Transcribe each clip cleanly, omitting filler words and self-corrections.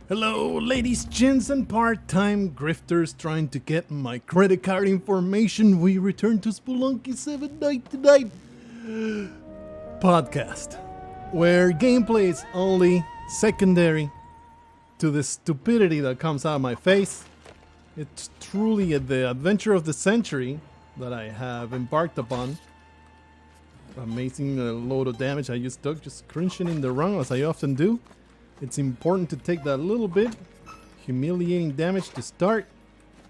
Hello, ladies, gents, and part-time grifters trying to get my credit card information. We return to Spelunky 7 Night Tonight podcast, where gameplay is only secondary to the stupidity that comes out of my face. It's truly the adventure of the century that I have embarked upon. Amazing load of damage I just took, just crunching in the run as I often do. It's important to take that little bit humiliating damage to start,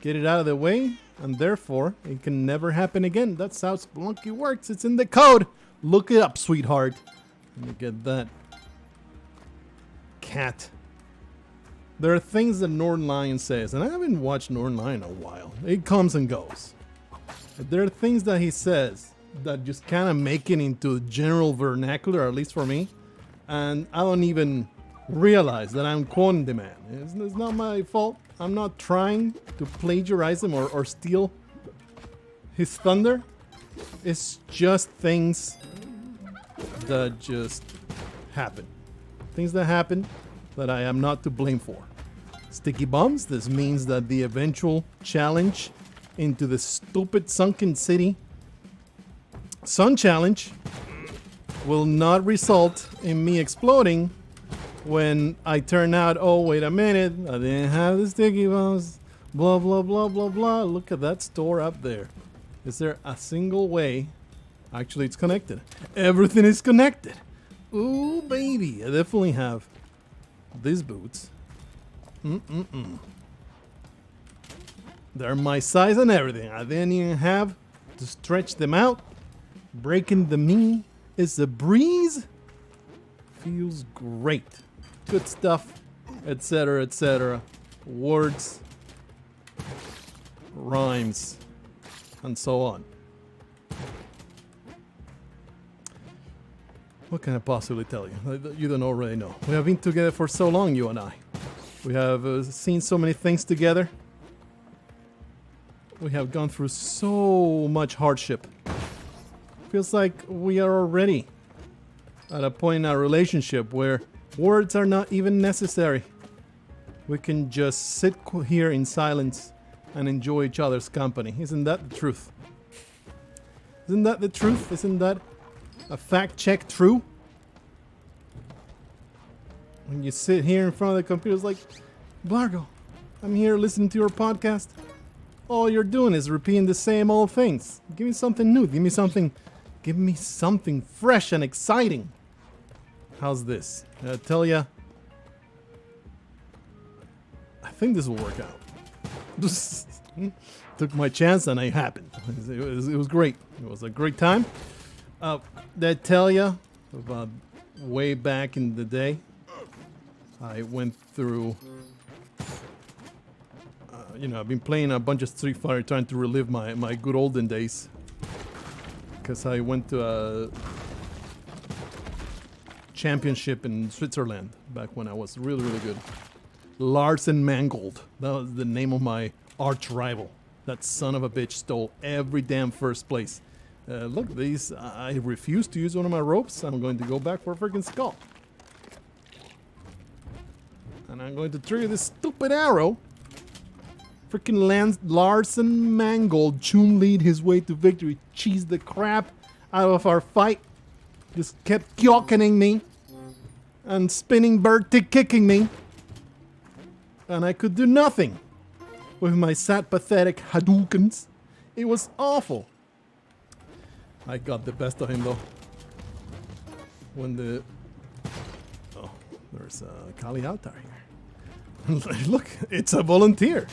get it out of the way, and therefore it can never happen again. That's how Spelunky works. It's in the code. Look it up, sweetheart. Let me get that. Cat. There are things that Northern Lion says, and I haven't watched Northern Lion in a while. It comes and goes. But there are things that he says that just kind of make it into general vernacular, at least for me, and I don't even realize that I'm quoting the man. It's not my fault. I'm not trying to plagiarize him or steal his thunder. It's just things that just happen. Things that happen that I am not to blame for. Sticky bombs. This means that the eventual challenge into the stupid sunken city sun challenge will not result in me exploding when I turn out, oh, wait a minute, I didn't have the sticky bombs, blah, blah, blah, blah, blah. Look at that store up there. Is there a single way? Actually, it's connected. Everything is connected. Ooh, baby. I definitely have these boots. They're my size and everything. I didn't even have to stretch them out. Breaking the knee is a breeze. Feels great. Good stuff, etc., etc. Words, rhymes, and so on. What can I possibly tell you? You don't already know. We have been together for so long, you and I. We have seen so many things together. We have gone through so much hardship. Feels like we are already at a point in our relationship where words are not even necessary. We can just sit here in silence and enjoy each other's company. Isn't that the truth? Isn't that the truth? Isn't that a fact check true? When you sit here in front of the computer, it's like, Blargo, I'm here listening to your podcast. All you're doing is repeating the same old things. Give me something new. Give me something fresh and exciting. How's this? I tell ya, I think this will work out. Took my chance and it happened. It was great. It was a great time. Did I tell ya about way back in the day? I went through, I've been playing a bunch of Street Fighter trying to relive my good olden days. Because I went to a championship in Switzerland back when I was really, really good. Larsen Mangold. That was the name of my arch rival. That son of a bitch stole every damn first place. Look, these, I refuse to use one of my ropes. I'm going to go back for a freaking skull. And I'm going to trigger this stupid arrow. Freaking Larsen Mangold Chun-Lead his way to victory. Cheesed the crap out of our fight. Just kept kyokening me. And spinning bird kicking me. And I could do nothing with my sad, pathetic Hadoukens. It was awful. I got the best of him though. Oh, there's a Kali Altar here. Look, it's a volunteer.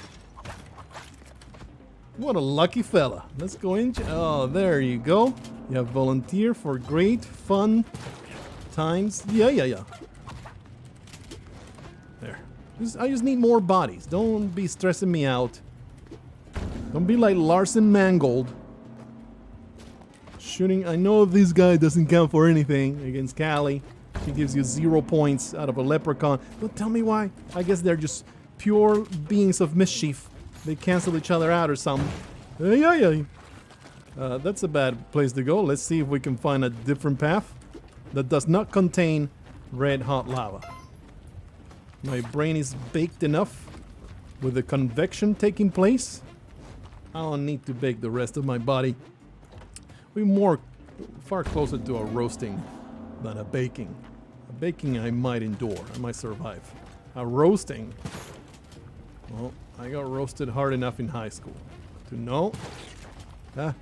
What a lucky fella. Let's go in. Oh, there you go. You have volunteer for great fun times. Yeah. There. I just need more bodies. Don't be stressing me out. Don't be like Larsen Mangold. Shooting. I know this guy doesn't count for anything against Callie. She gives you 0 points out of a leprechaun. Don't tell me why. I guess they're just pure beings of mischief. They cancel each other out or something. That's a bad place to go. Let's see if we can find a different path that does not contain red hot lava. My brain is baked enough with the convection taking place. I don't need to bake the rest of my body. We're far closer to a roasting than a baking. A baking I might endure, I might survive. A roasting, well, I got roasted hard enough in high school to know that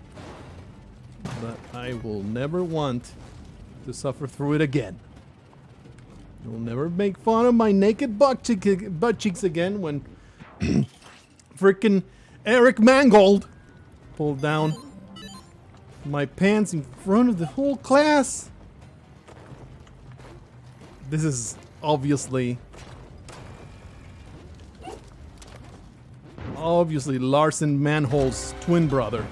I will never want to suffer through it again. You'll never make fun of my naked butt cheeks again when frickin' Eric Mangold pulled down my pants in front of the whole class. This is obviously Larson Manhole's twin brother.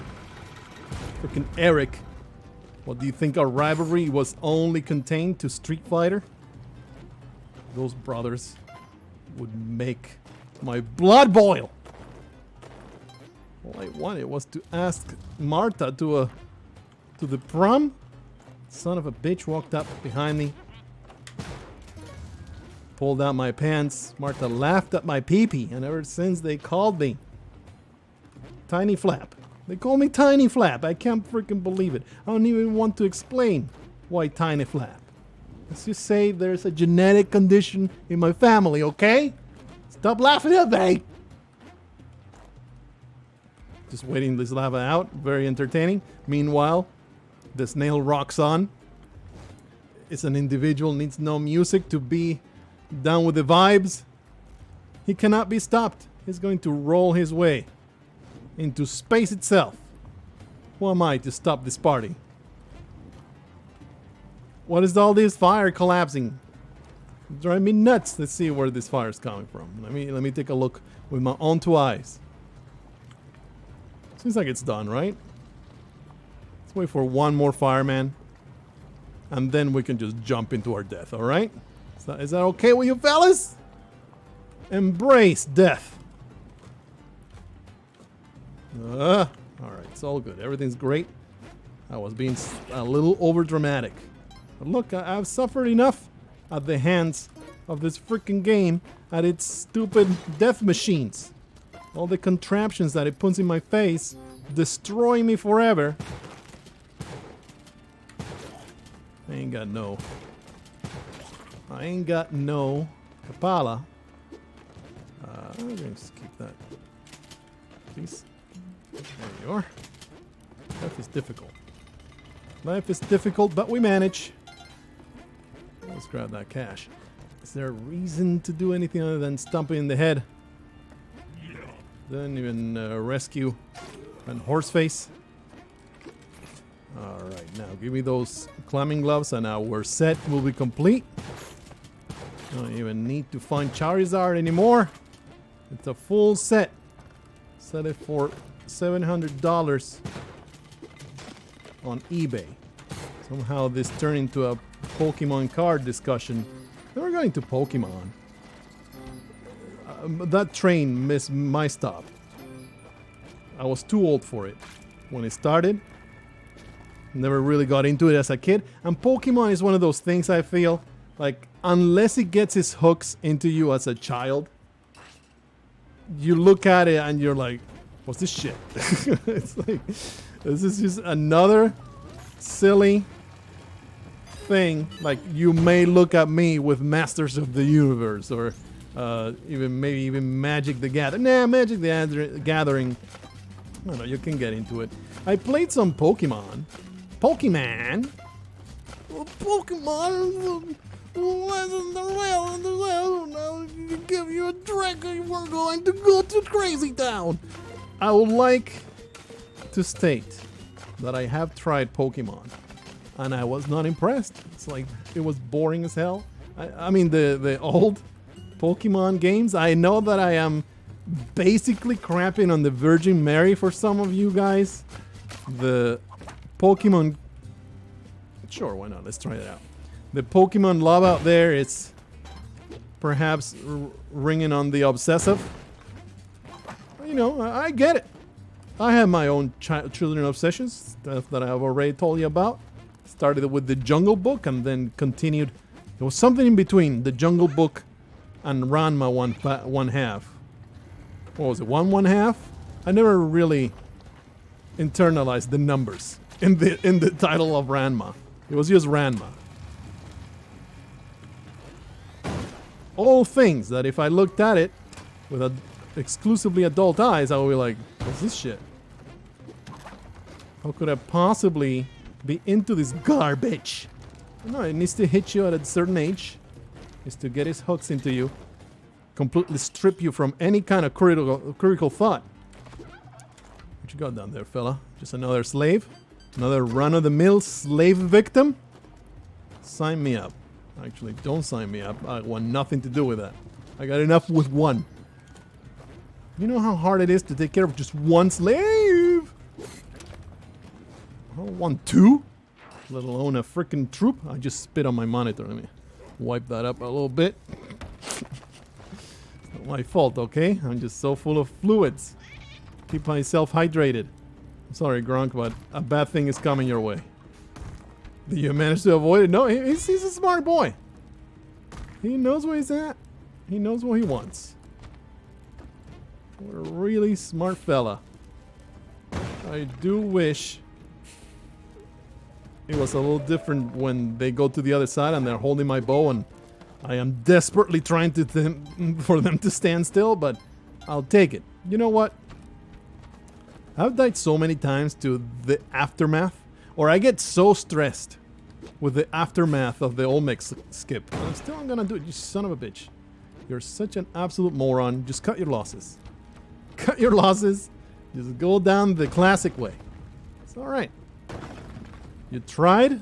Frickin' Eric. What, do you think our rivalry was only contained to Street Fighter? Those brothers would make my blood boil. All I wanted was to ask Martha to the prom. Son of a bitch walked up behind me, pulled out my pants. Martha laughed at my pee-pee, and ever since they called me Tiny Flap. They call me Tiny Flap. I can't freaking believe it. I don't even want to explain why Tiny Flap. Let's just say there's a genetic condition in my family, okay? Stop laughing at me! Just waiting this lava out. Very entertaining. Meanwhile, the snail rocks on. It's an individual, needs no music to be down with the vibes. He cannot be stopped. He's going to roll his way into space itself. Who am I to stop this party? What is all this fire collapsing? It's driving me nuts. Let's see where this fire is coming from. Let me take a look with my own two eyes. Seems like it's done, right? Let's wait for one more fireman, and then we can just jump into our death, alright? Is that okay with you fellas? Embrace death. Alright, it's all good. Everything's great. I was being a little over dramatic. But look, I've suffered enough at the hands of this freaking game at its stupid death machines. All the contraptions that it puts in my face, destroying me forever. I ain't got no Kapala. I'm going to just keep that. Please. There you are. Life is difficult. Life is difficult, but we manage. Let's grab that cash. Is there a reason to do anything other than stomp it in the head? Then even rescue and Horseface. Alright, now give me those climbing gloves and our set will be complete. Don't even need to find Charizard anymore. It's a full set. Set it for $700 on eBay. Somehow this turned into a Pokemon card discussion. Then we're going to Pokemon. That train missed my stop. I was too old for it when it started. Never really got into it as a kid. And Pokemon is one of those things I feel like unless it gets its hooks into you as a child, you look at it and you're like, what's this shit? It's like, this is just another silly thing. Like you may look at me with Masters of the Universe or even Magic the Gathering. Nah, Magic the Gathering. I don't know, you can get into it. I played some Pokemon. Pokemon? Pokemon? I'll give you a drink and we're going to go to Crazy Town. I would like to state that I have tried Pokemon and I was not impressed. It's like, it was boring as hell. I mean, the old Pokemon games, I know that I am basically crapping on the Virgin Mary for some of you guys. The Pokemon... Sure, why not? Let's try it out. The Pokemon love out there is perhaps ringing on the obsessive. You know, I get it. I have my own children obsessions that I have already told you about. Started with the Jungle Book and then continued. There was something in between the Jungle Book and Ranma one half. What was it? One half? I never really internalized the numbers in the title of Ranma. It was just Ranma. All things that if I looked at it with exclusively adult eyes, I would be like, what's this shit? How could I possibly be into this garbage? No, it needs to hit you at a certain age. Is to get his hooks into you. Completely strip you from any kind of critical thought. What you got down there, fella? Just another slave? Another run-of-the-mill slave victim? Sign me up. Actually, don't sign me up. I want nothing to do with that. I got enough with one. You know how hard it is to take care of just one slave? I don't want two, let alone a freaking troop. I just spit on my monitor. Let me wipe that up a little bit. It's not my fault, okay? I'm just so full of fluids. Keep myself hydrated. I'm sorry, Gronk, but a bad thing is coming your way. Did you manage to avoid it? No, he's a smart boy. He knows where he's at. He knows what he wants. What a really smart fella. I do wish it was a little different when they go to the other side and they're holding my bow and I am desperately trying for them to stand still, but I'll take it. You know what? I've died so many times to the aftermath, or I get so stressed with the aftermath of the Olmec skip. But I'm still gonna do it, you son of a bitch. You're such an absolute moron. Just cut your losses. Cut your losses. Just go down the classic way. It's alright. You tried.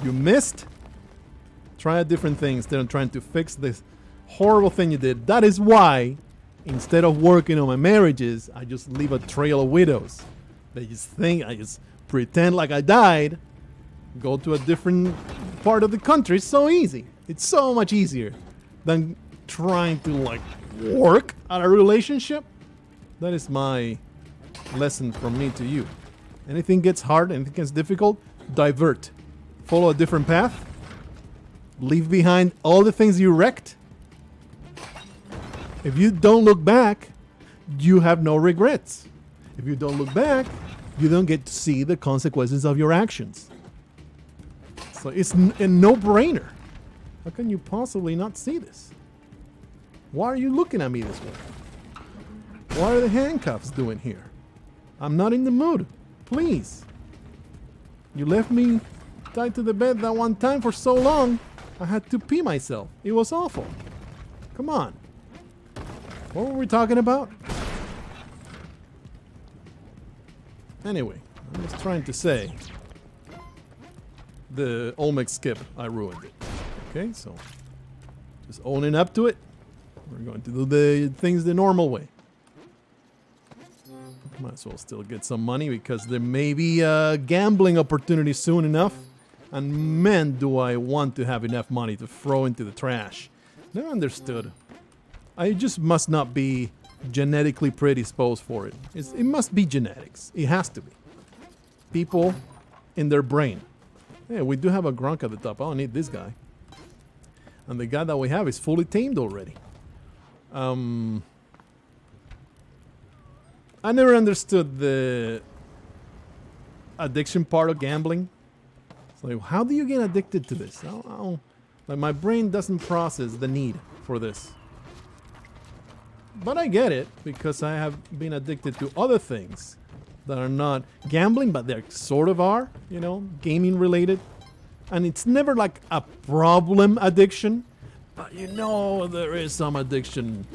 You missed. Try a different thing instead of trying to fix this horrible thing you did. That is why, instead of working on my marriages, I just leave a trail of widows. They just think I just pretend like I died. Go to a different part of the country. It's so easy. It's so much easier than trying to like work at a relationship. That is my lesson from me to you. Anything gets hard, anything gets difficult, divert. Follow a different path. Leave behind all the things you wrecked. If you don't look back, you have no regrets. If you don't look back, you don't get to see the consequences of your actions. So it's a no-brainer. How can you possibly not see this? Why are you looking at me this way? What are the handcuffs doing here? I'm not in the mood. Please. You left me tied to the bed that one time for so long, I had to pee myself. It was awful. Come on. What were we talking about? Anyway, I'm just trying to say the Olmec skip, I ruined it. Okay, so just owning up to it. We're going to do the things the normal way. Might as well still get some money because there may be a gambling opportunity soon enough. And man, do I want to have enough money to throw into the trash. Never understood. I just must not be genetically predisposed for it. It must be genetics. It has to be. People in their brain. Hey, we do have a Gronk at the top. I don't need this guy. And the guy that we have is fully tamed already. I never understood the addiction part of gambling. It's like, how do you get addicted to this? Like, my brain doesn't process the need for this. But I get it, because I have been addicted to other things that are not gambling, but they sort of are, you know, gaming related. And it's never like a problem addiction, but you know there is some addiction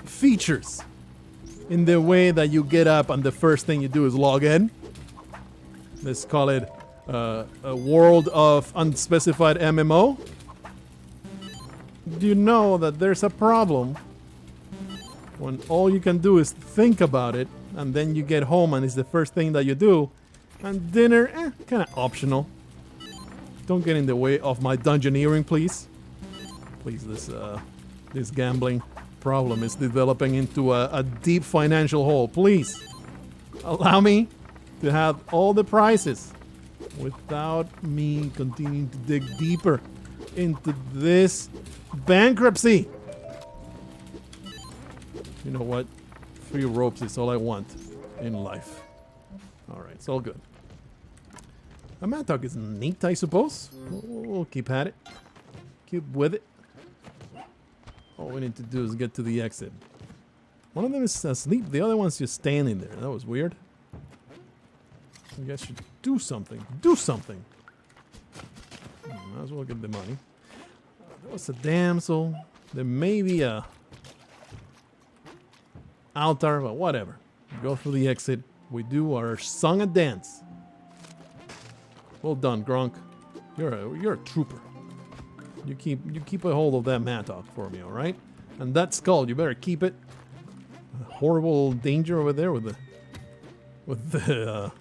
features in the way that you get up and the first thing you do is log in. Let's call it a world of unspecified MMO. Do you know that there's a problem when all you can do is think about it and then you get home and it's the first thing that you do, and dinner, kind of optional. Don't get in the way of my dungeoneering, please. Please, this gambling problem is developing into a deep financial hole. Please allow me to have all the prizes without me continuing to dig deeper into this bankruptcy. You know what? 3 ropes is all I want in life. Alright, it's all good. A mattock is neat, I suppose. We'll keep at it. Keep with it. All we need to do is get to the exit. One of them is asleep, the other one's just standing there. That was weird. I guess you should do something. Do something! Might as well get the money. There was a damsel. There may be a altar, but whatever. We go through the exit. We do our song and dance. Well done, Gronk. You're a trooper. You keep a hold of that mattock for me, all right? And that skull, you better keep it. A horrible danger over there with the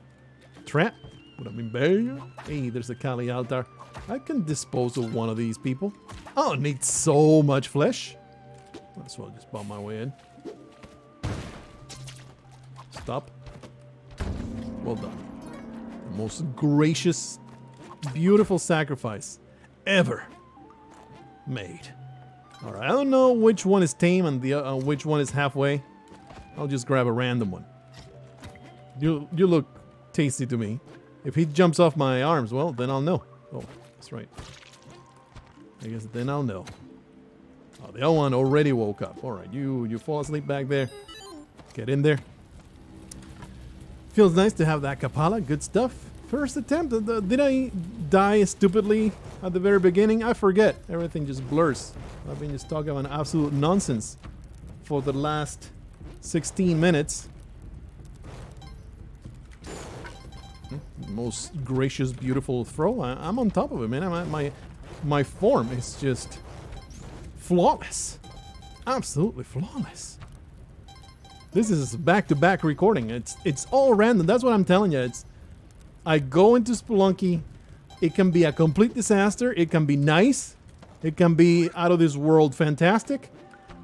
trap. Would have been better. Hey, there's a Kali altar. I can dispose of one of these people. Oh, it needs so much flesh. Might as well just bomb my way in. Stop. Well done. The most gracious, beautiful sacrifice ever made. Alright, I don't know which one is tame and the which one is halfway. I'll just grab a random one. You look tasty to me. If he jumps off my arms, well, then I'll know. Oh, that's right. I guess then I'll know. Oh, the other one already woke up. Alright, you fall asleep back there. Get in there. Feels nice to have that Kapala. Good stuff. First attempt. Did I die stupidly at the very beginning? I forget. Everything just blurs. I've been just talking about absolute nonsense for the last 16 minutes. Most gracious, beautiful throw. I'm on top of it, man. My form is just flawless. Absolutely flawless. This is back-to-back recording. It's all random. That's what I'm telling you. I go into Spelunky. It can be a complete disaster. It can be nice. It can be out of this world fantastic.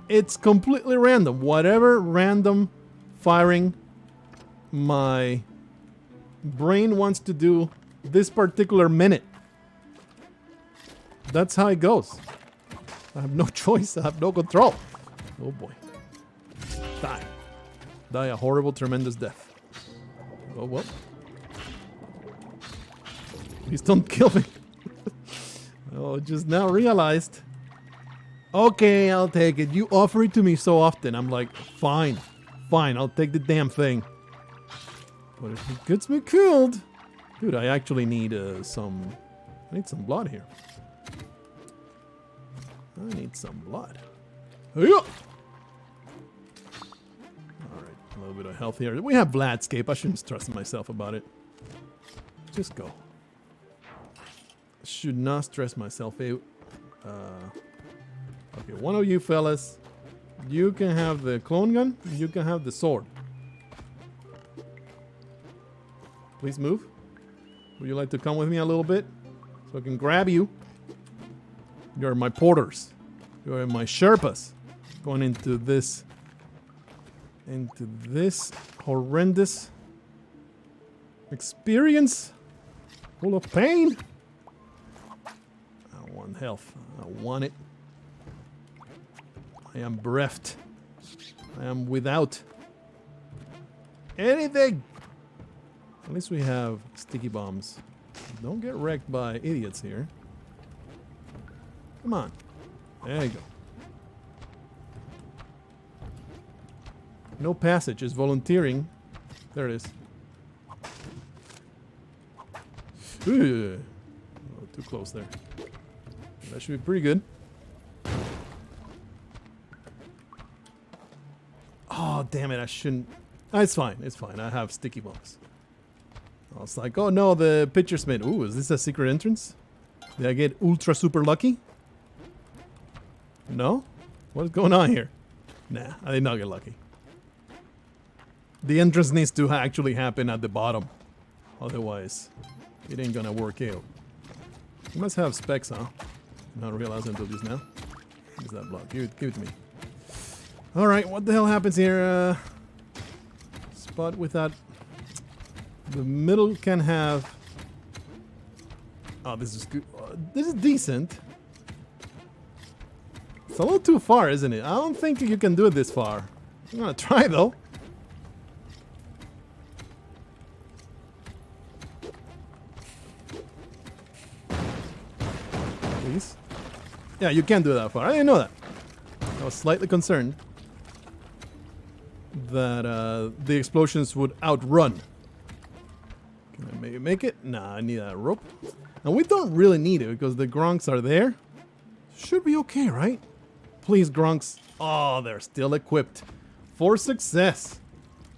It's completely random. Whatever random firing my brain wants to do this particular minute. That's how it goes. I have no choice. I have no control. Oh boy. Die. Die a horrible, tremendous death. Oh, well. Please don't kill me. Oh, just now realized. Okay, I'll take it. You offer it to me so often. I'm like, fine. Fine, I'll take the damn thing. But if it gets me killed... Dude, I actually need some... I need some blood here. I need some blood. Alright, a little bit of health here. We have Vladscape. I shouldn't stress myself about it. Just go. Should not stress myself out. Okay, one of you fellas, you can have the clone gun, you can have the sword. Please move. Would you like to come with me a little bit? So I can grab you. You're my porters. You're my Sherpas. Going into this horrendous experience. Full of pain. I want health. I want it. I am bereft. I am without anything. At least we have sticky bombs. Don't get wrecked by idiots here. Come on. There you go. No passage is volunteering. There it is. Ooh. Oh, too close there. That should be pretty good. Oh, damn it. I shouldn't. Oh, it's fine. It's fine. I have sticky bombs. I was like, oh no, the pitcher smith. Ooh, is this a secret entrance? Did I get ultra super lucky? No? What's going on here? Nah, I did not get lucky. The entrance needs to actually happen at the bottom. Otherwise, it ain't gonna work out. You must have specs, huh? Not realizing until just now. Where's that block? Give it to me. Alright, what the hell happens here? Spot without... The middle can have... Oh, this is good. This is decent. It's a little too far, isn't it? I don't think you can do it this far. I'm gonna try though. Please. Yeah, you can't do it that far. I didn't know that. I was slightly concerned that the explosions would outrun. Can I maybe make it? Nah, I need a rope. And we don't really need it because the grunks are there. Should be okay, right? Please, grunks. Oh, they're still equipped. For success.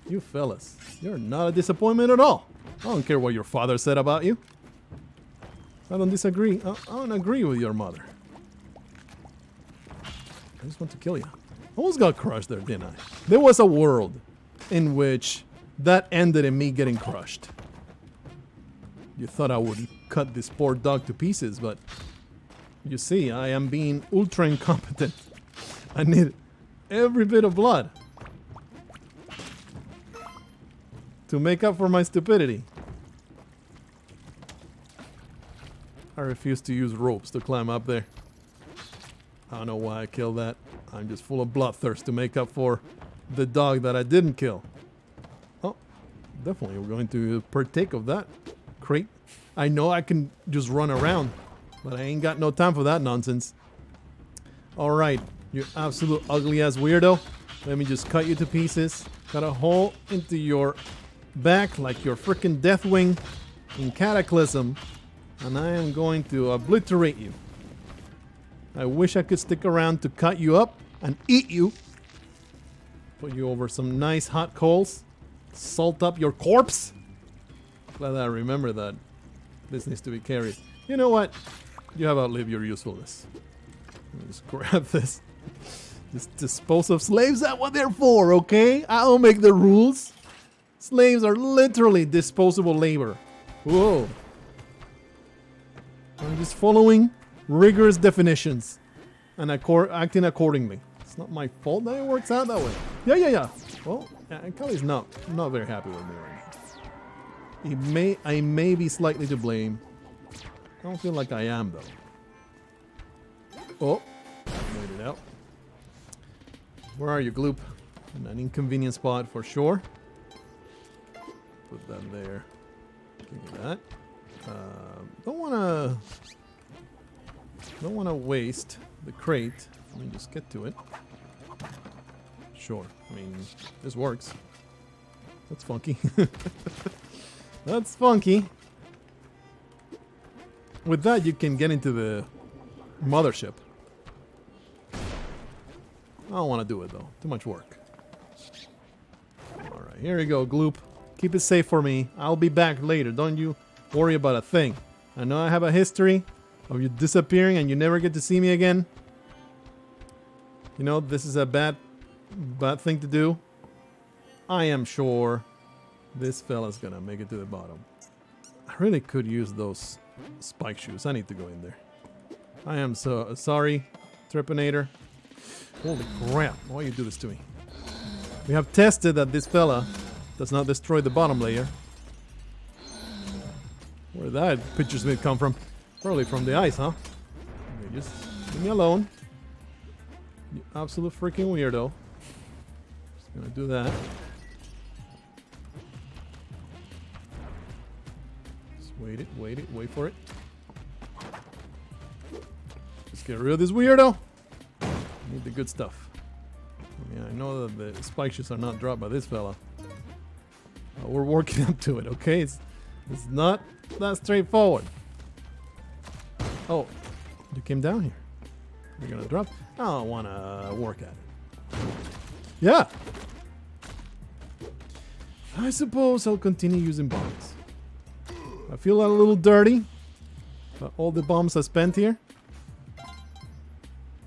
You fellas, you're not a disappointment at all. I don't care what your father said about you. I don't disagree. I don't agree with your mother. I just want to kill you. Almost got crushed there, didn't I? There was a world in which that ended in me getting crushed. You thought I would cut this poor dog to pieces, but you see, I am being ultra incompetent. I need every bit of blood to make up for my stupidity. I refuse to use ropes to climb up there. I don't know why I killed that. I'm just full of bloodthirst to make up for the dog that I didn't kill. Oh, definitely we're going to partake of that crate. I know I can just run around, but I ain't got no time for that nonsense. Alright, you absolute ugly ass weirdo. Let me just cut you to pieces. Cut a hole into your back like your freaking Deathwing in Cataclysm. And I am going to obliterate you. I wish I could stick around to cut you up and eat you. Put you over some nice hot coals. Salt up your corpse. Glad I remember that. This needs to be carried. You know what? You have outlived your usefulness. Let me just grab this. Just dispose of slaves. That's what they're for, okay? I don't make the rules. Slaves are literally disposable labor. Whoa. I'm just following rigorous definitions and acting accordingly. It's not my fault that it works out that way. Yeah. Well, Kelly's not very happy with me right now. I may be slightly to blame. I don't feel like I am though. Oh, made it out. Where are you, Gloop? In an inconvenient spot for sure. Put that there. Give me that. Don't wanna waste the crate. Let me just get to it. Sure. I mean, this works. That's funky. That's funky. With that, you can get into the mothership. I don't want to do it though. Too much work. All right, here we go, Gloop. Keep it safe for me. I'll be back later. Don't you worry about a thing. I know I have a history of you disappearing and you never get to see me again. You know, this is a bad thing to do. I am sure this fella's gonna make it to the bottom. I really could use those spike shoes. I need to go in there. I am so sorry, Trepanator. Holy crap, why you do this to me? We have tested that this fella does not destroy the bottom layer. Where did that pitcher smith come from? Probably from the ice, huh? Okay, just leave me alone. You absolute freaking weirdo. Just gonna do that. Just wait for it. Just get rid of this weirdo. Need the good stuff. Yeah, I know that the spike shoes are not dropped by this fella. We're working up to it, okay? It's not that straightforward. Oh, you came down here. You're gonna drop? I don't wanna work at it. Yeah. I suppose I'll continue using bombs. I feel a little dirty. But all the bombs I spent here.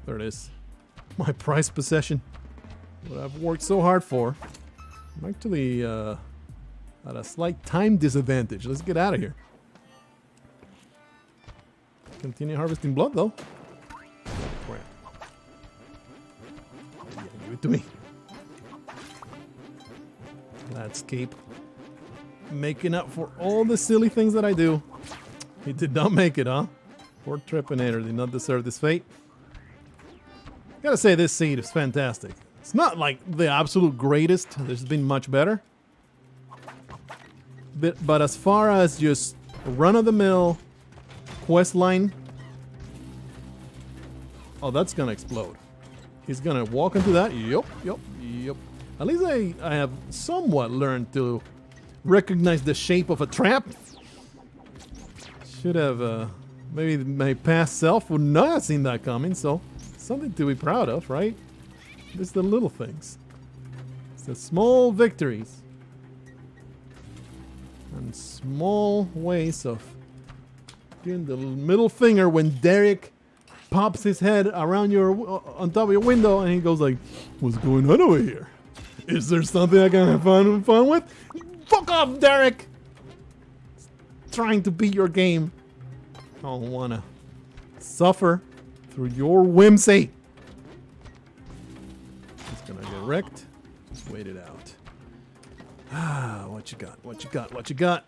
There it is. My prized possession. What I've worked so hard for. I'm actually at a slight time disadvantage. Let's get out of here. Continue harvesting blood though. Crap. Yeah, give it to me. Gladscape. Making up for all the silly things that I do. He did not make it, huh? Poor Trepanator did not deserve this fate. Gotta say, this seed is fantastic. It's not like the absolute greatest. There's been much better. But as far as just run-of-the-mill quest line... Oh, that's gonna explode. He's gonna walk into that. Yup. At least I have somewhat learned to recognize the shape of a trap. Should have... maybe my past self would not have seen that coming, so... Something to be proud of, right? It's the little things. It's the small victories. And small ways of giving the middle finger when Derek pops his head around on top of your window and he goes like, what's going on over here? Is there something I can have fun with? Fuck off, Derek! Trying to beat your game. I don't wanna suffer through your whimsy. It's gonna get wrecked. Just wait it out. Ah, what you got? What you got? What you got?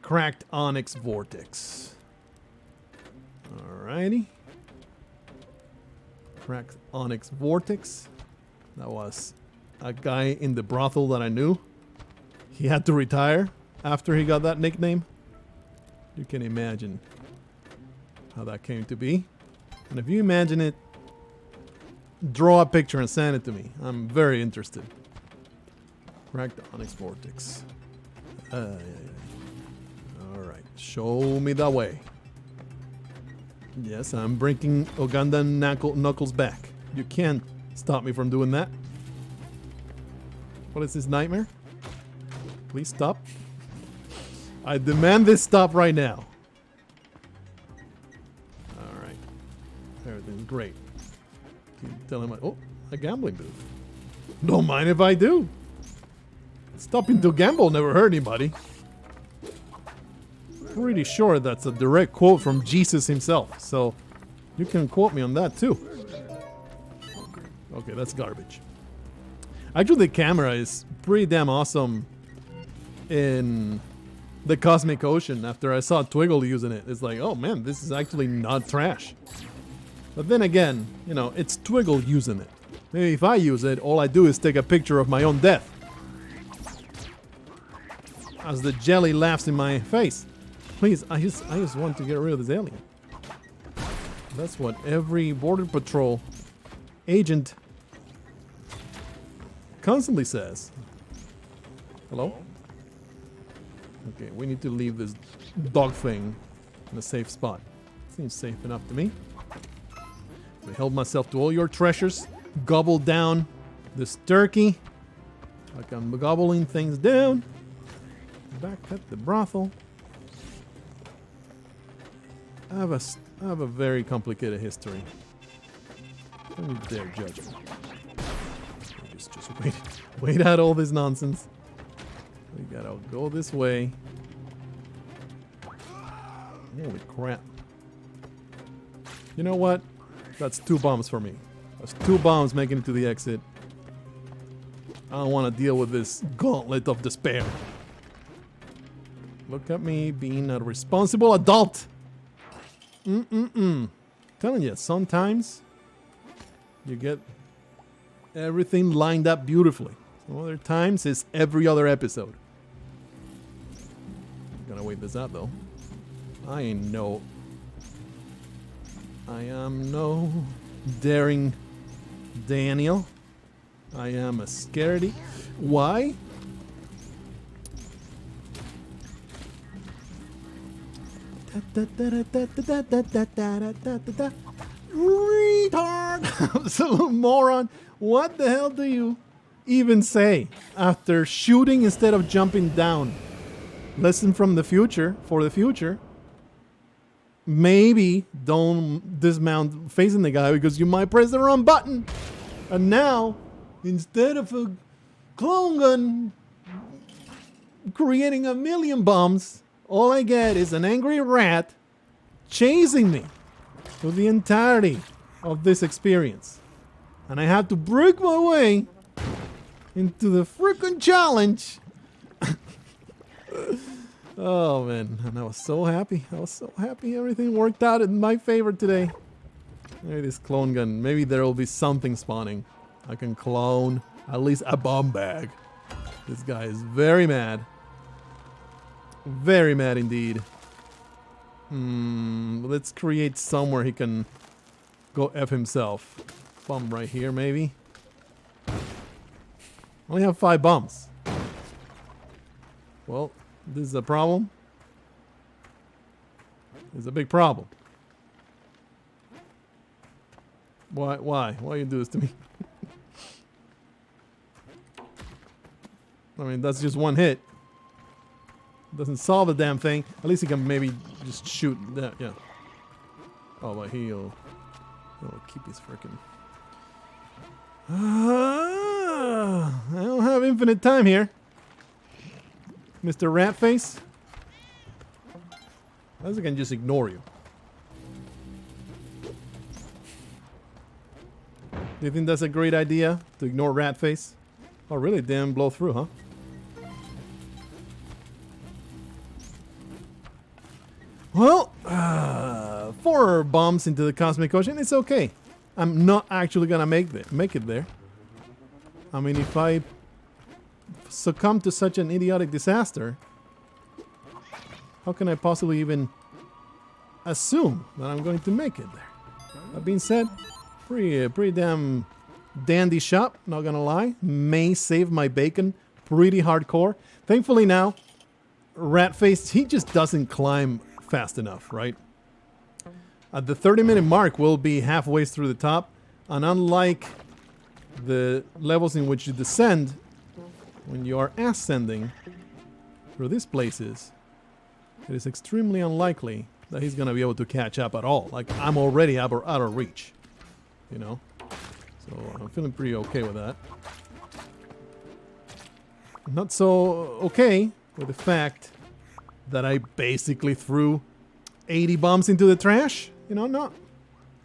Cracked onyx vortex. Alrighty. Cracked onyx vortex. That was a guy in the brothel that I knew. He had to retire after he got that nickname. You can imagine how that came to be. And if you imagine it, draw a picture and send it to me. I'm very interested. Cracked onyx vortex. Alright, show me the way. Yes, I'm bringing Ugandan Knuckles back. You can't stop me from doing that. What is this nightmare? Please stop. I demand this stop right now. Alright. Everything's great. Keep telling my... Oh, a gambling booth. Don't mind if I do. Stopping to gamble never hurt anybody. Pretty sure that's a direct quote from Jesus himself, so you can quote me on that too. Okay, that's garbage. Actually, the camera is pretty damn awesome in the Cosmic Ocean. After I saw Twiggle using it, it's like, oh man, this is actually not trash. But then again, you know, it's Twiggle using it. Maybe if I use it, all I do is take a picture of my own death as the jelly laughs in my face. Please, I just want to get rid of this alien. That's what every Border Patrol agent constantly says. Hello? Okay, we need to leave this dog thing in a safe spot. Seems safe enough to me. I held myself to all your treasures. Gobble down this turkey. Like I'm gobbling things down. Back at the brothel. I have a very complicated history. Don't you dare judge me. Just wait out all this nonsense. We gotta go this way. Holy crap. You know what? That's 2 bombs for me. That's 2 bombs making it to the exit. I don't want to deal with this gauntlet of despair. Look at me being a responsible adult. Telling you, sometimes you get everything lined up beautifully. Some other times it's every other episode. Gotta wait this out though. I am no daring Daniel. I am a scaredy. Why? Retard! Absolute moron. What the hell do you even say after shooting instead of jumping down? Lesson from the future, for the future. Maybe don't dismount facing the guy because you might press the wrong button. And now, instead of a clone gun creating 1,000,000 bombs, all I get is an angry rat chasing me through the entirety of this experience. And I have to break my way into the freaking challenge. Oh man, and I was so happy. I was so happy everything worked out in my favor today. Maybe this clone gun, maybe there will be something spawning. I can clone at least a bomb bag. This guy is very mad. Very mad indeed. Let's create somewhere he can go F himself. Bomb right here, maybe. Only have 5 bombs. Well, this is a problem. It's a big problem. Why? Why you do this to me? I mean, that's just one hit. Doesn't solve the damn thing. At least he can maybe just shoot that. Yeah. Oh, but he'll keep his freaking. I don't have infinite time here, Mr. Ratface. Unless I can just ignore you. Do you think that's a great idea to ignore Ratface? Oh, really? Didn't blow through, huh? Well, 4 bombs into the cosmic ocean. It's okay. I'm not actually gonna make it there. I mean, if I succumb to such an idiotic disaster, how can I possibly even assume that I'm going to make it there? That being said, pretty damn dandy shot, not gonna lie. May save my bacon pretty hardcore. Thankfully now, Ratface, he just doesn't climb fast enough, right? At the 30-minute mark, we'll be halfway through the top, and unlike the levels in which you descend, when you are ascending through these places, it is extremely unlikely that he's gonna be able to catch up at all. Like, I'm already out of reach, you know? So I'm feeling pretty okay with that. Not so okay with the fact that I basically threw 80 bombs into the trash. You know, not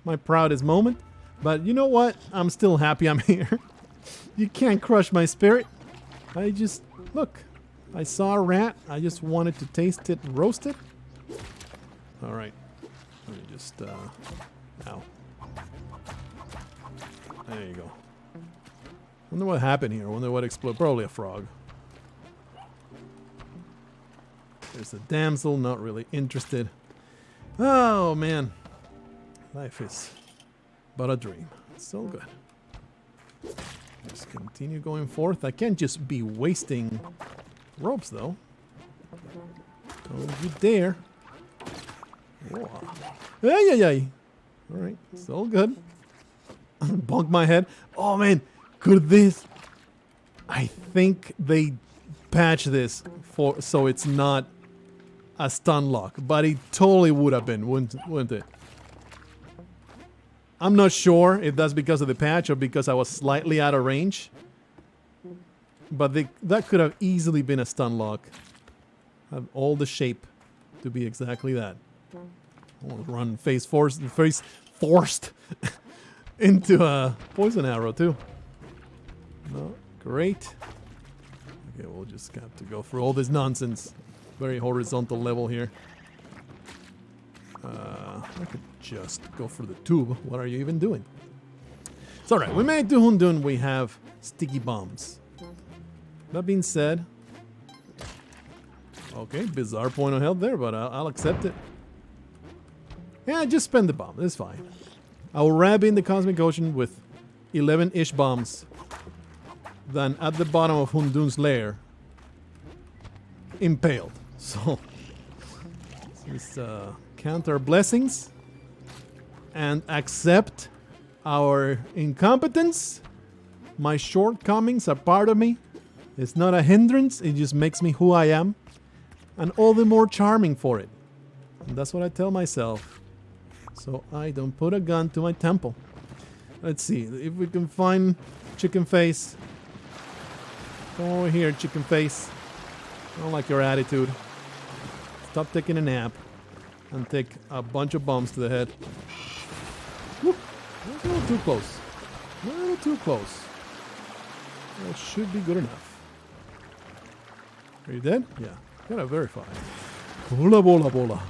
my proudest moment. But you know what? I'm still happy I'm here. You can't crush my spirit. I just, look, I saw a rat. I just wanted to taste it roasted. All right. Let me just, ow. There you go. Wonder what happened here. Wonder what exploded. Probably a frog. There's a damsel, not really interested. Oh, man. Life is but a dream. So good. Just continue going forth. I can't just be wasting ropes, though. Don't you dare. Whoa. Ay, ay, ay. All right. So good. Bonk my head. Oh, man. Could this... I think they patch this so it's not a stun lock, but it totally would have been, wouldn't it? I'm not sure if that's because of the patch or because I was slightly out of range, but that could have easily been a stun lock. Have all the shape to be exactly that. I want to run face forced into a poison arrow too. No, great. Okay, we'll just have to go through all this nonsense. Very horizontal level here. I could just go for the tube. What are you even doing? It's alright. We made Duhundun. We have sticky bombs. That being said... Okay, bizarre point of health there, but I'll accept it. Yeah, just spend the bomb. It's fine. I will wrap in the Cosmic Ocean with 11-ish bombs. Then at the bottom of Hundun's lair, impaled. So, let's count our blessings and accept our incompetence. My shortcomings are part of me. It's not a hindrance, it just makes me who I am. And all the more charming for it. And that's what I tell myself. So I don't put a gun to my temple. Let's see if we can find Chicken Face. Come over here, Chicken Face. I don't like your attitude. Stop taking a nap and take a bunch of bombs to the head. Whoop. That's a little too close. A little too close. That should be good enough. Are you dead? Yeah. Gotta verify. Bola, bola, bola.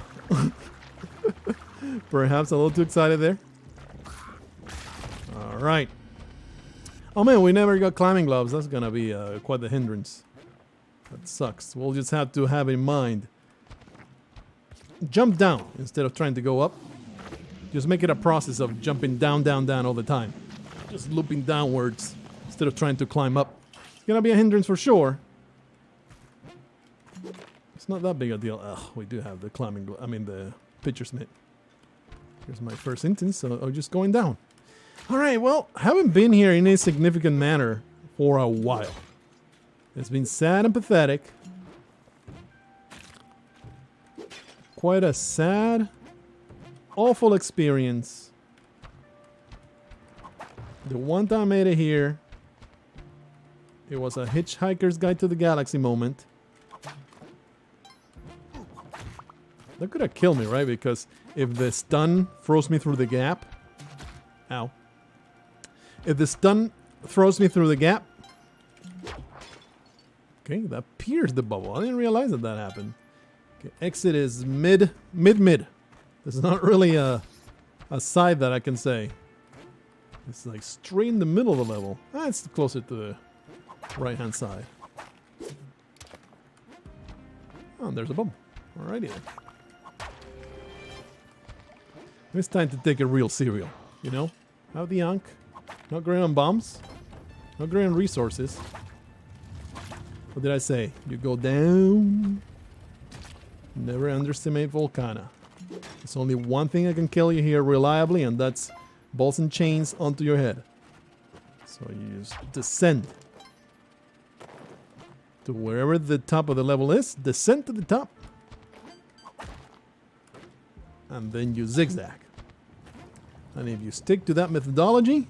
Perhaps a little too excited there. All right. Oh man, we never got climbing gloves. That's gonna be quite the hindrance. That sucks. We'll just have to have in mind. Jump down instead of trying to go up. Just make it a process of jumping down, down, down all the time. Just looping downwards instead of trying to climb up. It's gonna be a hindrance for sure. It's not that big a deal. Ugh, we do have the climbing, the pitcher's mitt. Here's my first instance, so I'm just going down. Alright, well, haven't been here in a significant manner for a while. It's been sad and pathetic. Quite a sad, awful experience. The one time I made it here, it was a Hitchhiker's Guide to the Galaxy moment. That could have killed me, right? Because if the stun throws me through the gap... Ow. If the stun throws me through the gap... Okay, that pierced the bubble. I didn't realize that that happened. Okay, exit is mid. There's not really a side that I can say. It's like straight in the middle of the level. It's closer to the right-hand side. Oh, and there's a bubble. Alrighty then. It's time to take a real cereal, you know? Have the Ankh. Not great on bombs. Not great on resources. What did I say? You go down. Never underestimate Volcana. There's only one thing that can kill you here reliably, and that's balls and chains onto your head. So you just descend to wherever the top of the level is. Descend to the top. And then you zigzag. And if you stick to that methodology,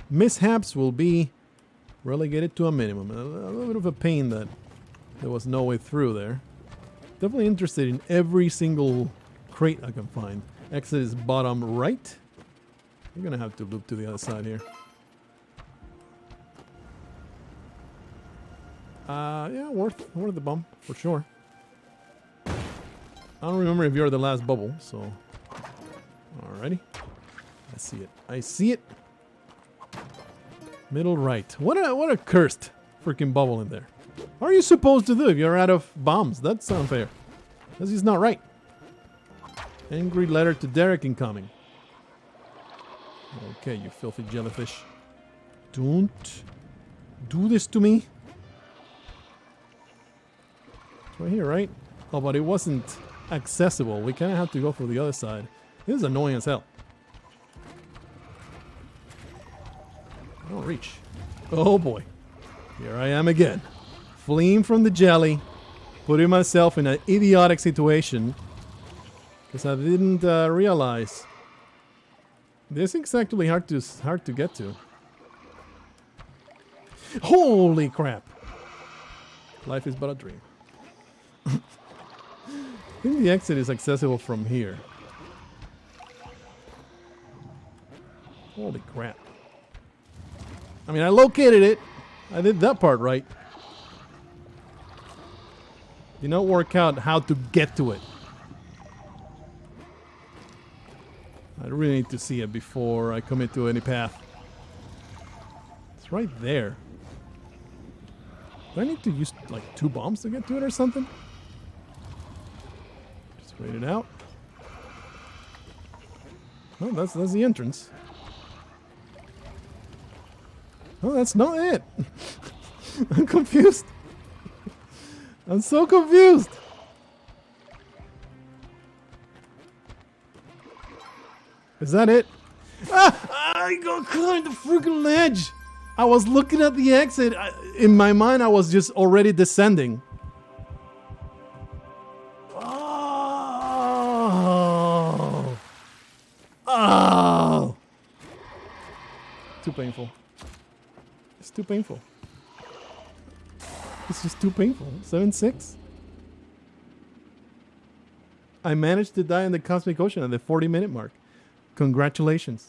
mishaps will be relegated to a minimum. A little bit of a pain that there was no way through there. Definitely interested in every single crate I can find. Exit is bottom right. We're gonna have to loop to the other side here. Yeah, worth the bump for sure. I don't remember if you're the last bubble, so alrighty. I see it. I see it. Middle right. What a cursed freaking bubble in there. What are you supposed to do if you're out of bombs? That's unfair. This is not right. Angry letter to Derek incoming. Okay, you filthy jellyfish. Don't do this to me. It's right here, right? Oh, but it wasn't accessible. We kind of have to go through the other side. This is annoying as hell. I don't reach. Oh boy. Here I am again. Fleeing from the jelly. Putting myself in an idiotic situation. Because I didn't realize. This is actually hard to get to. Holy crap. Life is but a dream. I think the exit is accessible from here. Holy crap. I mean, I located it. I did that part right. Did not work out how to get to it. I really need to see it before I commit to any path. It's right there. Do I need to use like 2 bombs to get to it or something? Just wait it out. Oh, that's the entrance. Oh, that's not it. I'm confused. I'm so confused. Is that it? I got caught the freaking ledge. I was looking at the exit. In my mind, I was just already descending. Oh. Oh. Too painful. It's too painful. It's just too painful. 7-6. I managed to die in the Cosmic Ocean at the 40-minute mark. Congratulations.